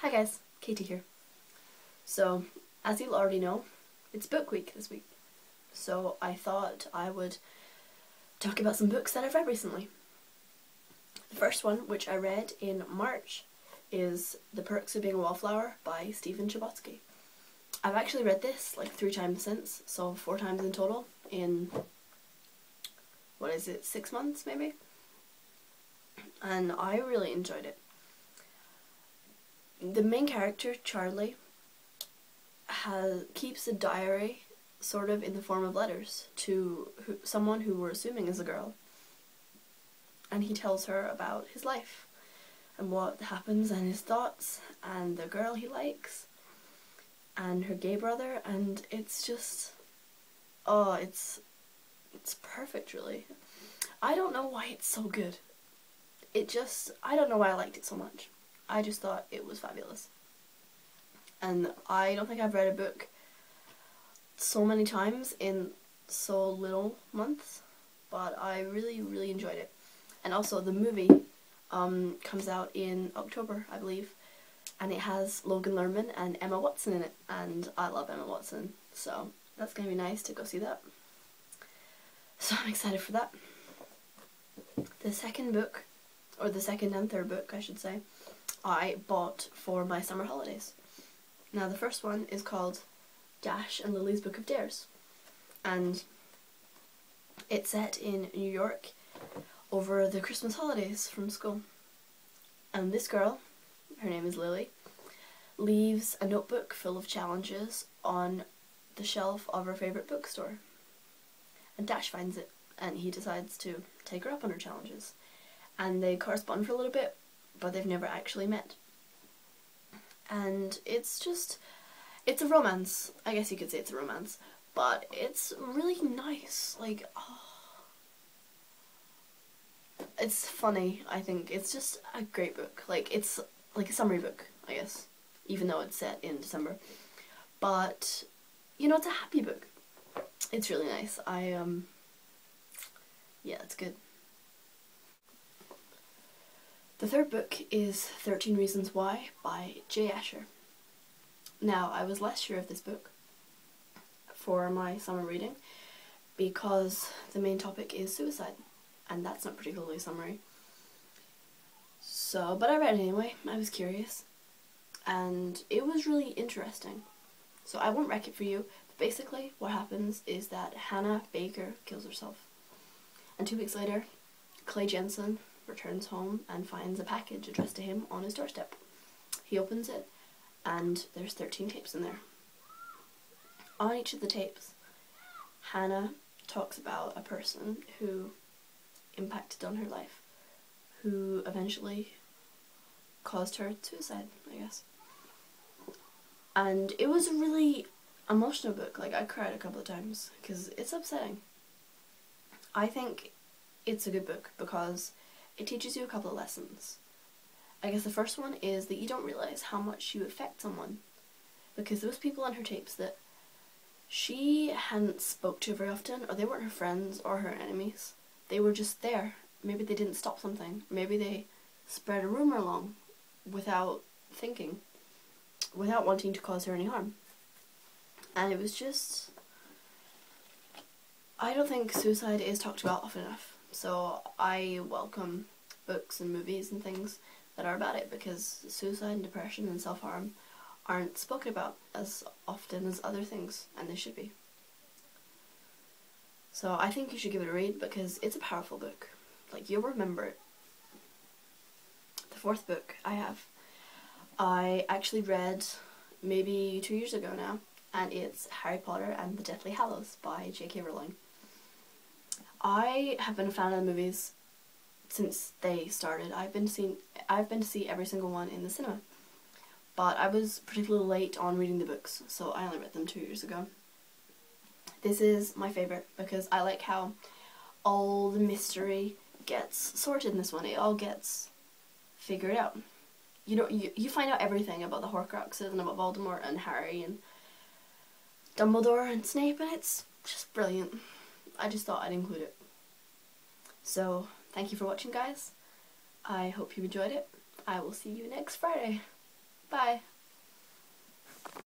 Hi guys, Katie here. So, as you'll already know, it's book week this week. So I thought I would talk about some books that I've read recently. The first one, which I read in March, is The Perks of Being a Wallflower by Chbosky. I've actually read this like 3 times since, so 4 times in total in, 6 months maybe? And I really enjoyed it. The main character, Charlie, keeps a diary sort of in the form of letters to someone who we're assuming is a girl. And he tells her about his life and what happens and his thoughts and the girl he likes and her gay brother, and it's just, oh, it's perfect really. I don't know why it's so good. I don't know why I liked it so much. I just thought it was fabulous. And I don't think I've read a book so many times in so little months, but I really, really enjoyed it. And also the movie comes out in October, I believe, and it has Logan Lerman and Emma Watson in it, and I love Emma Watson, so that's going to be nice to go see that. So I'm excited for that. The second book, or the second and third book I should say, I bought for my summer holidays. Now the first one is called Dash and Lily's Book of Dares, and it's set in New York over the Christmas holidays from school. And this girl, her name is Lily, leaves a notebook full of challenges on the shelf of her favourite bookstore. And Dash finds it, and he decides to take her up on her challenges. And they correspond for a little bit, but they've never actually met. And it's a romance. I guess you could say it's a romance, but it's really nice. Like, oh, it's funny, I think. It's just a great book. Like, it's like a summary book, I guess, even though it's set in December. But, you know, it's a happy book. It's really nice. Yeah, it's good. The third book is 13 Reasons Why by J. Asher. Now, I was less sure of this book for my summer reading because the main topic is suicide, and that's not particularly summery. So, but I read it anyway. I was curious, and it was really interesting. So I won't wreck it for you, but basically what happens is that Hannah Baker kills herself. And 2 weeks later, Clay Jensen returns home and finds a package addressed to him on his doorstep. He opens it, and there's 13 tapes in there. On each of the tapes, Hannah talks about a person who impacted on her life, who eventually caused her suicide, I guess. And it was a really emotional book. Like, I cried a couple of times because it's upsetting. I think it's a good book because it teaches you a couple of lessons. I guess the first one is that you don't realise how much you affect someone, because there was people on her tapes that she hadn't spoke to very often, or they weren't her friends or her enemies. They were just there. Maybe they didn't stop something. Maybe they spread a rumour along without thinking, without wanting to cause her any harm. And it was just, I don't think suicide is talked about often enough. So I welcome books and movies and things that are about it, because suicide and depression and self-harm aren't spoken about as often as other things, and they should be. So I think you should give it a read because it's a powerful book. Like, you'll remember it. The fourth book I actually read maybe 2 years ago now, and it's Harry Potter and the Deathly Hallows by J.K. Rowling. I have been a fan of the movies since they started. I've been to see every single one in the cinema. But I was particularly late on reading the books, so I only read them 2 years ago. This is my favourite because I like how all the mystery gets sorted in this one. It all gets figured out. You know, you find out everything about the Horcruxes and about Voldemort and Harry and Dumbledore and Snape, and it's just brilliant. I just thought I'd include it. So, thank you for watching, guys. I hope you enjoyed it. I will see you next Friday. Bye.